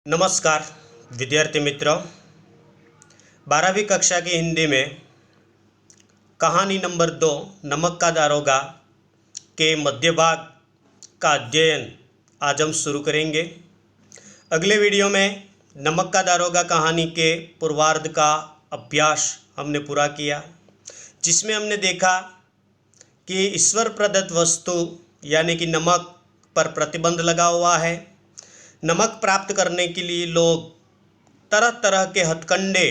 नमस्कार विद्यार्थी मित्रों, 12वीं कक्षा की हिंदी में कहानी नंबर 2 नमक का दारोगा के मध्य भाग का अध्ययन आज हम शुरू करेंगे। अगले वीडियो में नमक का दारोगा कहानी के पूर्वार्ध का अभ्यास हमने पूरा किया, जिसमें हमने देखा कि ईश्वर प्रदत्त वस्तु यानी कि नमक पर प्रतिबंध लगा हुआ है। नमक प्राप्त करने के लिए लोग तरह तरह के हथकंडे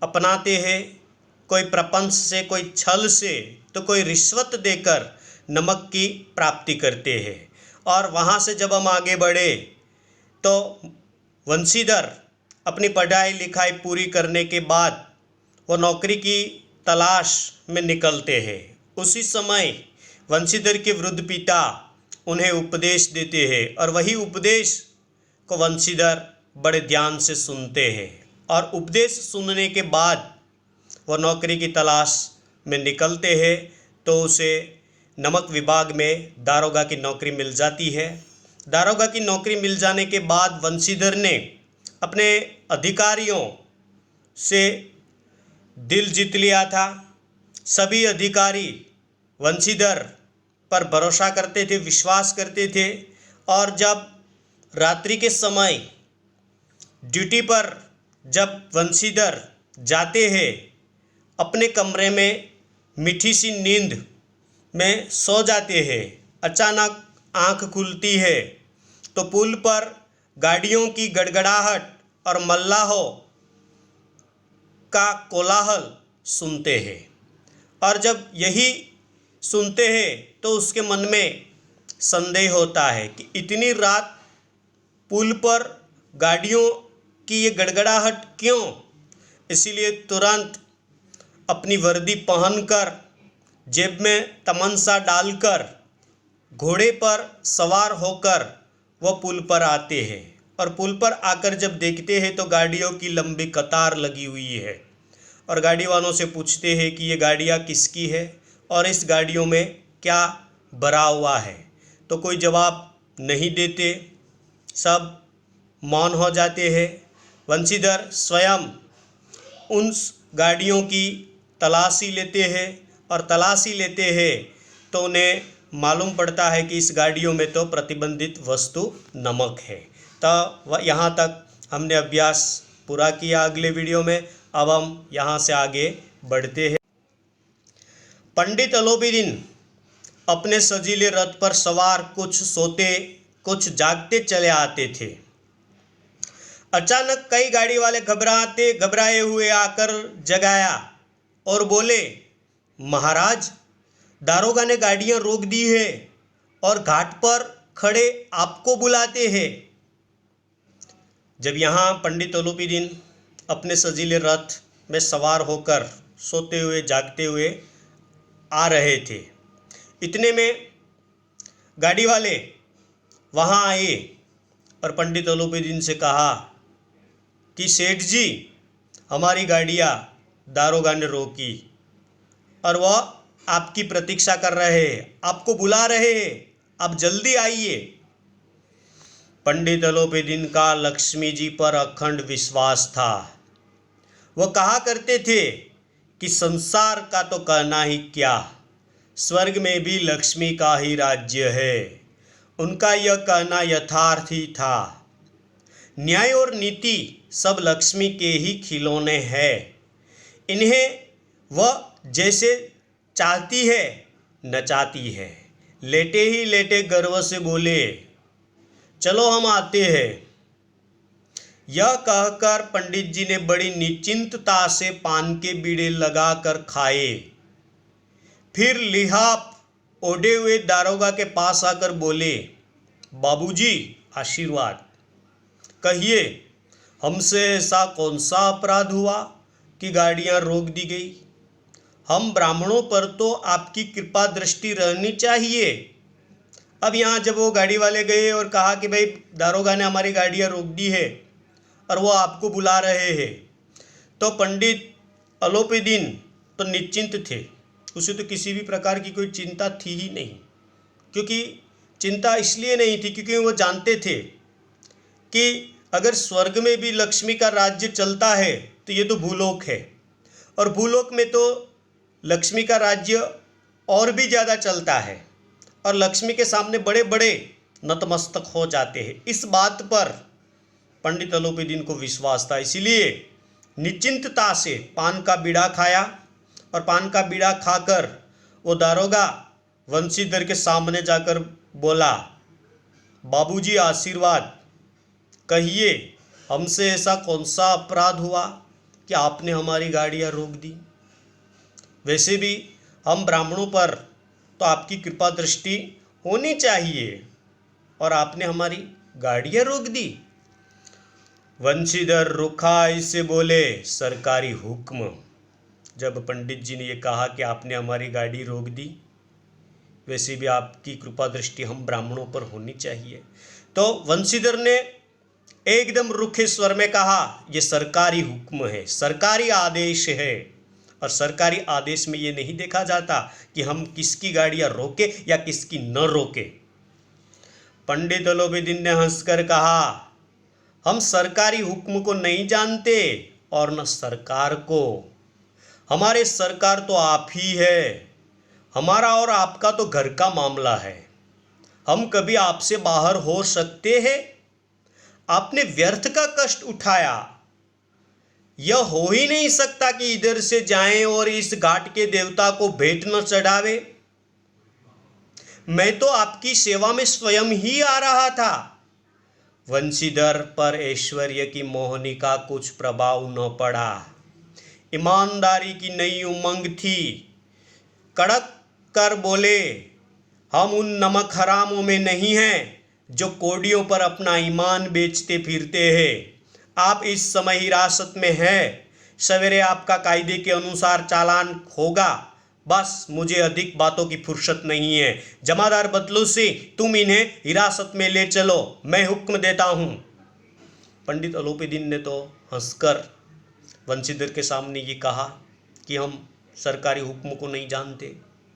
अपनाते हैं, कोई प्रपंच से, कोई छल से, तो कोई रिश्वत देकर नमक की प्राप्ति करते हैं। और वहाँ से जब हम आगे बढ़े तो वंशीधर अपनी पढ़ाई लिखाई पूरी करने के बाद वो नौकरी की तलाश में निकलते हैं। उसी समय वंशीधर के वृद्ध पिता उन्हें उपदेश देते हैं और वही उपदेश को वंशीधर बड़े ध्यान से सुनते हैं। और उपदेश सुनने के बाद वह नौकरी की तलाश में निकलते हैं तो उसे नमक विभाग में दारोगा की नौकरी मिल जाती है। दारोगा की नौकरी मिल जाने के बाद वंशीधर ने अपने अधिकारियों से दिल जीत लिया था। सभी अधिकारी वंशीधर पर भरोसा करते थे, विश्वास करते थे। और जब रात्रि के समय ड्यूटी पर जब वंशीधर जाते हैं, अपने कमरे में मीठी सी नींद में सो जाते हैं, अचानक आंख खुलती है तो पुल पर गाड़ियों की गड़गड़ाहट और मल्लाहों का कोलाहल सुनते हैं। और जब यही सुनते हैं तो उसके मन में संदेह होता है कि इतनी रात पुल पर गाड़ियों की ये गड़गड़ाहट क्यों। इसीलिए तुरंत अपनी वर्दी पहनकर, जेब में तमंचा डालकर, घोड़े पर सवार होकर वह पुल पर आते हैं। और पुल पर आकर जब देखते हैं तो गाड़ियों की लंबी कतार लगी हुई है। और गाड़ी वालों से पूछते हैं कि ये गाड़ियाँ किसकी है और इस गाड़ियों में क्या भरा हुआ है। तो कोई जवाब नहीं देते, सब मौन हो जाते हैं। वंशीधर स्वयं उन गाड़ियों की तलाशी लेते हैं और तलाशी लेते हैं तो उन्हें मालूम पड़ता है कि इस गाड़ियों में तो प्रतिबंधित वस्तु नमक है। तो यहाँ तक हमने अभ्यास पूरा किया। अगले वीडियो में अब हम यहाँ से आगे बढ़ते हैं। पंडित अलोपीदीन अपने सजीले रथ पर सवार कुछ सोते कुछ जागते चले आते थे। अचानक कई गाड़ी वाले घबराए हुए आकर जगाया और बोले, महाराज, दारोगा ने गाड़ियां रोक दी है और घाट पर खड़े आपको बुलाते हैं। जब यहाँ पंडित अलोपीदीन अपने सजीले रथ में सवार होकर सोते हुए जागते हुए आ रहे थे, इतने में गाड़ी वाले वहाँ आए और पंडित अलोपीदीन से कहा कि सेठ जी, हमारी गाड़ियाँ दारोगा ने रोकी और वह आपकी प्रतीक्षा कर रहे हैं, आपको बुला रहे हैं, आप जल्दी आइए। पंडित अलोपीदीन का लक्ष्मी जी पर अखंड विश्वास था। वह कहा करते थे कि संसार का तो कहना ही क्या, स्वर्ग में भी लक्ष्मी का ही राज्य है। उनका यह कहना यथार्थ ही था। न्याय और नीति सब लक्ष्मी के ही खिलौने हैं। इन्हें वह जैसे चाहती है नचाती है। लेटे ही लेटे गर्व से बोले, चलो हम आते हैं। यह कहकर पंडित जी ने बड़ी निश्चिंतता से पान के बीड़े लगाकर खाए। फिर लिहाफ ओढ़े हुए दारोगा के पास आकर बोले, बाबूजी, आशीर्वाद। कहिए, हमसे ऐसा कौन सा अपराध हुआ कि गाड़ियां रोक दी गई। हम ब्राह्मणों पर तो आपकी कृपा दृष्टि रहनी चाहिए। अब यहाँ जब वो गाड़ी वाले गए और कहा कि भाई दारोगा ने हमारी गाड़ियां रोक दी है और वो आपको बुला रहे हैं, तो पंडित अलोपीदीन तो निश्चिंत थे। उसे तो किसी भी प्रकार की कोई चिंता थी ही नहीं, क्योंकि चिंता इसलिए नहीं थी क्योंकि वो जानते थे कि अगर स्वर्ग में भी लक्ष्मी का राज्य चलता है तो ये तो भूलोक है, और भूलोक में तो लक्ष्मी का राज्य और भी ज़्यादा चलता है, और लक्ष्मी के सामने बड़े बड़े नतमस्तक हो जाते हैं। इस बात पर पंडित अलोपीदीन को विश्वास था, इसीलिए निश्चिंतता से पान का बीड़ा खाया, और पान का बीड़ा खाकर वो दारोगा वंशीधर के सामने जाकर बोला, बाबूजी आशीर्वाद, कहिए हमसे ऐसा कौन सा अपराध हुआ कि आपने हमारी गाड़ियाँ रोक दी। वैसे भी हम ब्राह्मणों पर तो आपकी कृपा दृष्टि होनी चाहिए, और आपने हमारी गाड़ियाँ रोक दी। वंशीधर रुखाई से बोले, सरकारी हुक्म। जब पंडित जी ने ये कहा कि आपने हमारी गाड़ी रोक दी, वैसे भी आपकी कृपा दृष्टि हम ब्राह्मणों पर होनी चाहिए, तो वंशीधर ने एकदम रुखे स्वर में कहा, ये सरकारी हुक्म है, सरकारी आदेश है, और सरकारी आदेश में ये नहीं देखा जाता कि हम किसकी गाड़ियाँ रोके या किसकी न रोके। पंडित अलोपीदीन ने हंसकर कहा, हम सरकारी हुक्म को नहीं जानते और न सरकार को, हमारे सरकार तो आप ही है, हमारा और आपका तो घर का मामला है, हम कभी आपसे बाहर हो सकते हैं? आपने व्यर्थ का कष्ट उठाया, यह हो ही नहीं सकता कि इधर से जाएं और इस घाट के देवता को भेंट न चढ़ावे। मैं तो आपकी सेवा में स्वयं ही आ रहा था। वंशीधर पर ऐश्वर्य की मोहनी का कुछ प्रभाव न पड़ा, ईमानदारी की नई उमंग थी। कड़क कर बोले, हम उन नमक हरामों में नहीं हैं जो कोडियों पर अपना ईमान बेचते फिरते हैं। आप इस समय हिरासत में हैं, सवेरे आपका कायदे के अनुसार चालान होगा। बस मुझे अधिक बातों की फुर्सत नहीं है। जमादार बदलूसी, तुम इन्हें हिरासत में ले चलो, मैं हुक्म देता हूँ। पंडित अलोपीदीन ने तो हंसकर वंशीधर के सामने ये कहा कि हम सरकारी हुक्म को नहीं जानते,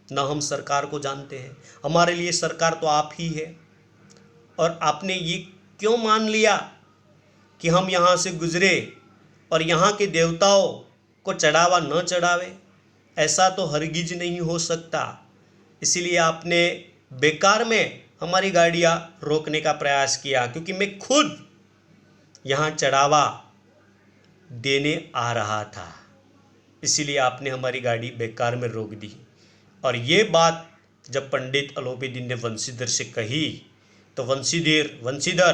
न हम सरकार को जानते हैं, हमारे लिए सरकार तो आप ही है, और आपने ये क्यों मान लिया कि हम यहाँ से गुजरे और यहाँ के देवताओं को चढ़ावा न चढ़ावे? ऐसा तो हरगिज नहीं हो सकता। इसीलिए आपने बेकार में हमारी गाड़ियाँ रोकने का प्रयास किया, क्योंकि मैं खुद यहाँ चढ़ावा देने आ रहा था, इसीलिए आपने हमारी गाड़ी बेकार में रोक दी। और ये बात जब पंडित अलोपीदीन ने वंशीधर से कही तो वंशीधर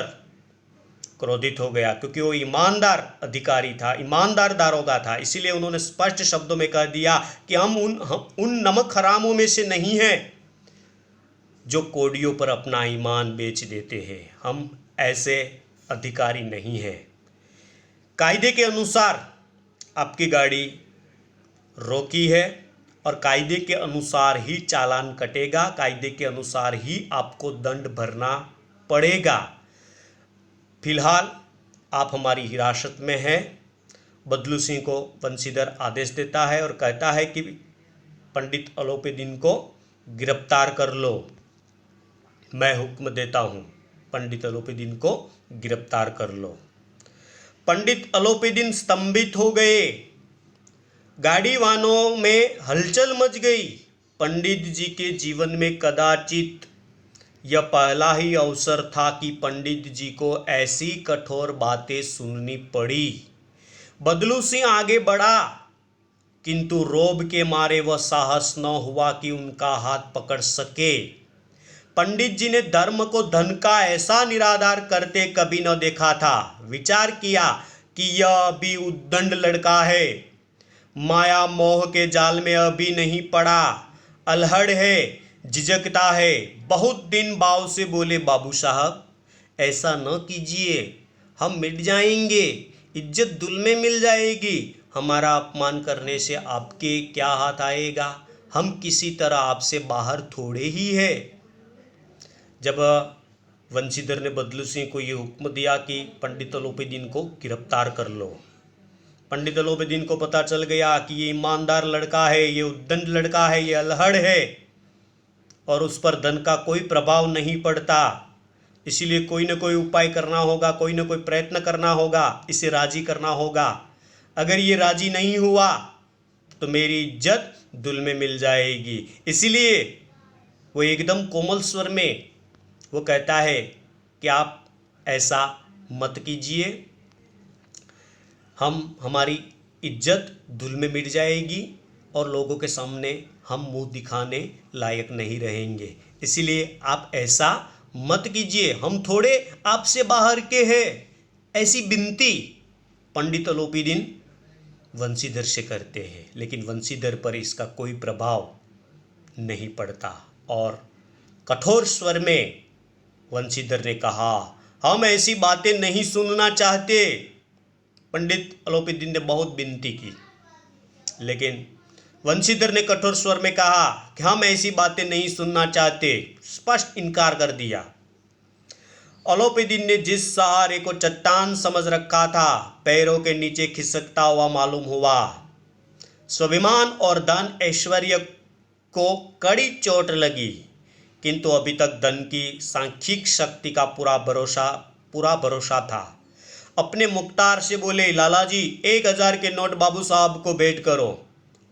क्रोधित हो गया, क्योंकि वो ईमानदार अधिकारी था, ईमानदार दारोगा था। इसीलिए उन्होंने स्पष्ट शब्दों में कह दिया कि हम उन नमक हरामों में से नहीं हैं जो कोडियों पर अपना ईमान बेच देते हैं। हम ऐसे अधिकारी नहीं हैं। कायदे के अनुसार आपकी गाड़ी रोकी है, और कायदे के अनुसार ही चालान कटेगा, कायदे के अनुसार ही आपको दंड भरना पड़ेगा। फिलहाल आप हमारी हिरासत में हैं। बदलू सिंह को वंशीधर आदेश देता है और कहता है कि पंडित अलोपीदीन को गिरफ्तार कर लो। मैं हुक्म देता हूँ, पंडित अलोपीदीन को गिरफ्तार कर लो। पंडित अलोपीदीन स्तंभित हो गए, गाड़ी वालों में हलचल मच गई। पंडित जी के जीवन में कदाचित यह पहला ही अवसर था कि पंडित जी को ऐसी कठोर बातें सुननी पड़ी। बदलू सिंह आगे बढ़ा, किंतु रोब के मारे वह साहस न हुआ कि उनका हाथ पकड़ सके। पंडित जी ने धर्म को धन का ऐसा निरादर करते कभी न देखा था। विचार किया कि यह अभी उद्दंड लड़का है, माया मोह के जाल में अभी नहीं पड़ा, अल्हड़ है, झिझकता है। बहुत दिन भाव से बोले, बाबू साहब ऐसा न कीजिए, हम मिट जाएंगे, इज्जत दुल में मिल जाएगी। हमारा अपमान करने से आपके क्या हाथ आएगा? हम किसी तरह आपसे बाहर थोड़े ही है। जब वंशीधर ने बदलू सिंह को ये हुक्म दिया कि पंडित अलोपीदीन को गिरफ्तार कर लो, पंडित अलोपीदीन को पता चल गया कि ये ईमानदार लड़का है, ये उद्दंड लड़का है, ये अल्हड़ है और उस पर धन का कोई प्रभाव नहीं पड़ता, इसीलिए कोई ना कोई उपाय करना होगा, कोई ना कोई प्रयत्न करना होगा, इसे राजी करना होगा। अगर ये राजी नहीं हुआ तो मेरी इज्जत धूल में मिल जाएगी। इसीलिए वो एकदम कोमल स्वर में वो कहता है कि आप ऐसा मत कीजिए, हमारी इज्जत धूल में मिट जाएगी और लोगों के सामने हम मुंह दिखाने लायक नहीं रहेंगे। इसीलिए आप ऐसा मत कीजिए, हम थोड़े आपसे बाहर के हैं। ऐसी विनती पंडित अलोपीदीन वंशीधर से करते हैं, लेकिन वंशीधर पर इसका कोई प्रभाव नहीं पड़ता और कठोर स्वर में वंशीधर ने कहा, हम ऐसी बातें नहीं सुनना चाहते। पंडित अलोपीदीन ने बहुत विनती की, लेकिन वंशीधर ने कठोर स्वर में कहा कि हम ऐसी बातें नहीं सुनना चाहते, स्पष्ट इनकार कर दिया। अलोपीदीन ने जिस सहारे को चट्टान समझ रखा था पैरों के नीचे खिसकता हुआ मालूम हुआ। स्वाभिमान और धन ऐश्वर्य को कड़ी चोट लगी, किंतु अभी तक धन की सांख्यिक शक्ति का पूरा भरोसा था। अपने मुख्तार से बोले, लाला जी 1000 के नोट बाबू साहब को भेंट करो,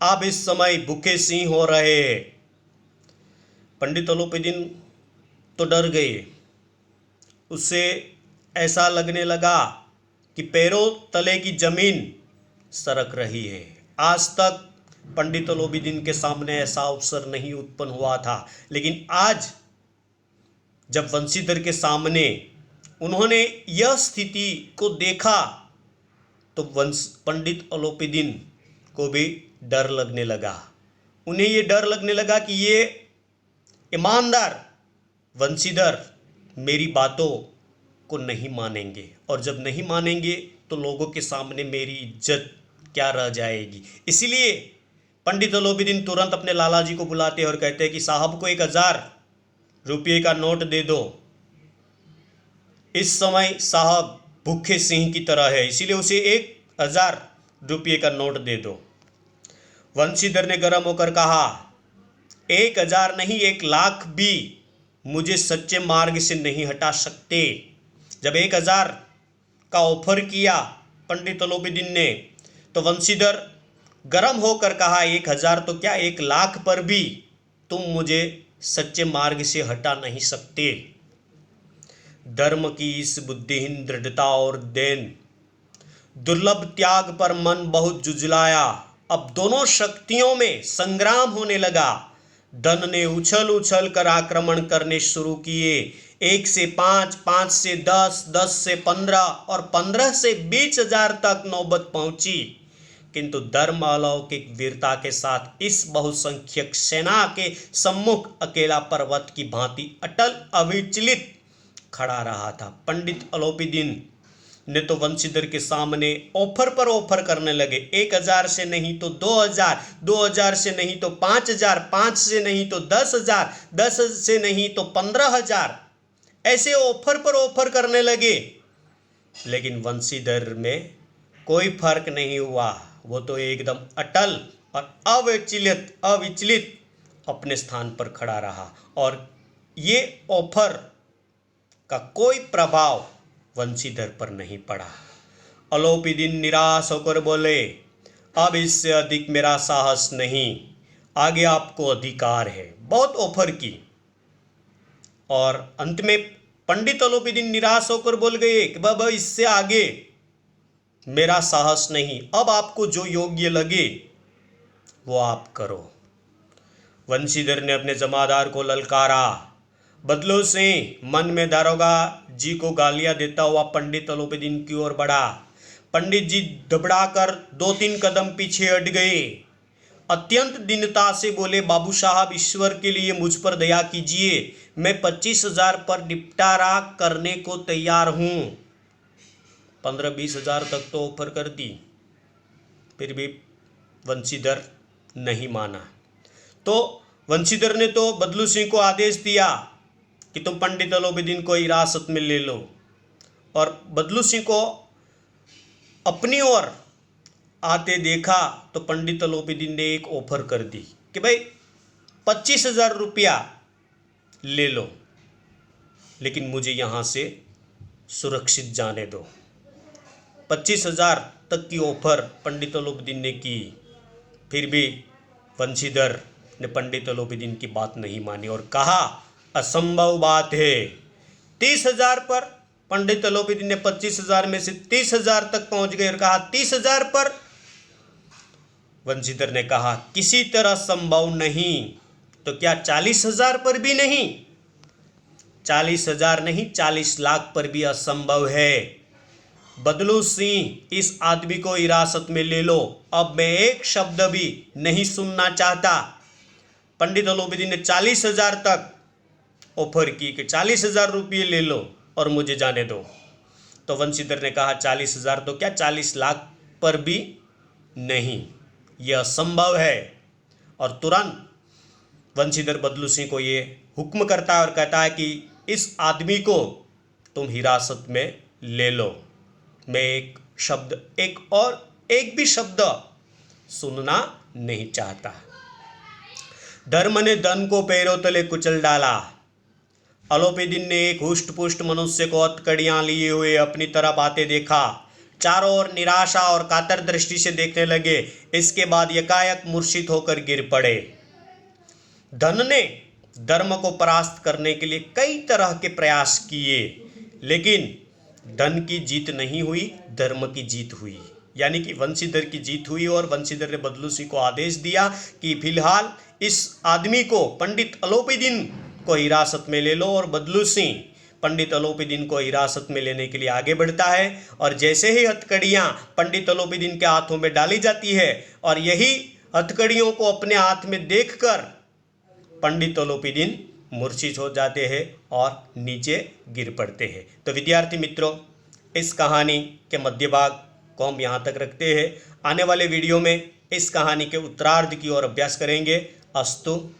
आप इस समय भूखे सिंह हो रहे हैं। पंडित अलोपीदीन तो डर गए। उसे ऐसा लगने लगा कि पैरों तले की जमीन सरक रही है। आज तक पंडित अलोपीदीन के सामने ऐसा अवसर नहीं उत्पन्न हुआ था, लेकिन आज जब वंशीधर के सामने उन्होंने यह स्थिति को देखा तो पंडित अलोपीदीन को भी डर लगने लगा। उन्हें ये डर लगने लगा कि ये ईमानदार वंशीधर मेरी बातों को नहीं मानेंगे, और जब नहीं मानेंगे तो लोगों के सामने मेरी इज्जत क्या रह जाएगी। इसीलिए पंडित अलोपीदीन तुरंत अपने लाला जी को बुलाते हैं और कहते हैं कि साहब को 1000 रुपये का नोट दे दो। इस समय साहब भूखे सिंह की तरह है, इसीलिए उसे 1000 रुपये का नोट दे दो। वंशीधर ने गर्म होकर कहा, 1000 नहीं 1,00,000 भी मुझे सच्चे मार्ग से नहीं हटा सकते। जब 1000 का ऑफर किया पंडित अलोपीदीन ने तो वंशीधर गर्म होकर कहा, 1000 तो क्या 1,00,000 पर भी तुम मुझे सच्चे मार्ग से हटा नहीं सकते। धर्म की इस बुद्धिहीन दृढ़ता और देन दुर्लभ त्याग पर मन बहुत जुझलाया। अब दोनों शक्तियों में संग्राम होने लगा। धन ने उछल उछल कर आक्रमण करने शुरू किए। 1 से 5, 5 से 10, 10 से 15 और 15 से 20,000 तक नौबत पहुंची, किंतु धर्म अलौकिक वीरता के साथ इस बहुसंख्यक सेना के सम्मुख अकेला पर्वत की भांति अटल अविचलित खड़ा रहा था। पंडित अलोपीदीन ने तो वंशीधर के सामने ऑफर पर ऑफर करने लगे। 1000 से नहीं तो 2000, 2000 से नहीं तो 5000, 5 से नहीं तो 10,000, 10 से नहीं तो 15,000, ऐसे ऑफर पर ऑफर करने लगे। लेकिन वंशीधर में कोई फर्क नहीं हुआ। वो तो एकदम अटल और अविचलित अपने स्थान पर खड़ा रहा और ये ऑफर का कोई प्रभाव वंशीधर पर नहीं पड़ा। अलोपीदीन निराश होकर बोले, अब इससे अधिक मेरा साहस नहीं, आगे आपको अधिकार है। बहुत ऑफर की और अंत में पंडित अलोपीदीन निराश होकर बोल गए कि बाबा इससे आगे मेरा साहस नहीं, अब आपको जो योग्य लगे वो आप करो। वंशीधर ने अपने जमादार को ललकारा। बदलो से मन में दारोगा जी को गालियां देता हुआ पंडित अलोपीदीन की ओर बढ़ा। पंडित जी दबड़ाकर 2-3 कदम पीछे हट गए। अत्यंत दीनता से बोले, बाबू साहब ईश्वर के लिए मुझ पर दया कीजिए, मैं 25,000 पर निपटारा करने को तैयार हूँ। 15-20 हज़ार तक तो ऑफर कर दी, फिर भी वंशीधर नहीं माना। तो वंशीधर ने तो बदलू सिंह को आदेश दिया कि तुम पंडित अलोपीदीन को हिरासत में ले लो, और बदलू सिंह को अपनी ओर आते देखा तो पंडित अलोपीदीन ने एक ऑफर कर दी कि भाई 25,000 रुपया ले लो। लेकिन मुझे यहाँ से सुरक्षित जाने दो। 25,000 तक की ऑफर पंडित अलोपीदीन ने की, फिर भी वंशीधर ने पंडित अलोपीदीन की बात नहीं मानी और कहा असंभव बात है। 30,000 पर पंडित अलोपीदीन ने 25,000 में से 30,000 तक पहुंच गए और कहा 30,000 पर। वंशीधर ने कहा किसी तरह संभव नहीं। तो क्या 40,000 पर भी नहीं? 40,000 नहीं, 40 लाख पर भी असंभव है। बदलू सिंह, इस आदमी को हिरासत में ले लो, अब मैं एक शब्द भी नहीं सुनना चाहता। पंडित अलोपीदीन ने 40,000 तक ऑफर की कि 40,000 रुपये ले लो और मुझे जाने दो। तो वंशीधर ने कहा 40,000 तो क्या 40 लाख पर भी नहीं, यह असंभव है। और तुरंत वंशीधर बदलू सिंह को ये हुक्म करता है और कहता है कि इस आदमी को तुम हिरासत में ले लो, मैं एक भी शब्द सुनना नहीं चाहता। धर्म ने धन को पैरों तले कुचल डाला। अलोपीदीन ने एक हुष्ट पुष्ट मनुष्य को हथकड़ियां लिए हुए अपनी तरफ आते देखा। चारों ओर निराशा और कातर दृष्टि से देखने लगे। इसके बाद एकाएक मूर्छित होकर गिर पड़े। धन ने धर्म को परास्त करने के लिए कई तरह के प्रयास किए, लेकिन धन की जीत नहीं हुई, धर्म की जीत हुई। यानी कि वंशीधर की जीत हुई और वंशीधर ने बदलू सिंह को आदेश दिया कि फिलहाल इस आदमी को, पंडित अलोपीदीन को हिरासत में ले लो। और बदलू सिंह पंडित अलोपीदीन को हिरासत में लेने के लिए आगे बढ़ता है। और जैसे ही हथकड़ियाँ पंडित अलोपीदीन के हाथों में डाली जाती है और यही हथकड़ियों को अपने हाथ में देखकर पंडित अलोपीदीन मूर्छित हो जाते हैं और नीचे गिर पड़ते हैं। तो विद्यार्थी मित्रों, इस कहानी के मध्य भाग को हम यहाँ तक रखते हैं। आने वाले वीडियो में इस कहानी के उत्तरार्ध की ओर अभ्यास करेंगे। अस्तु।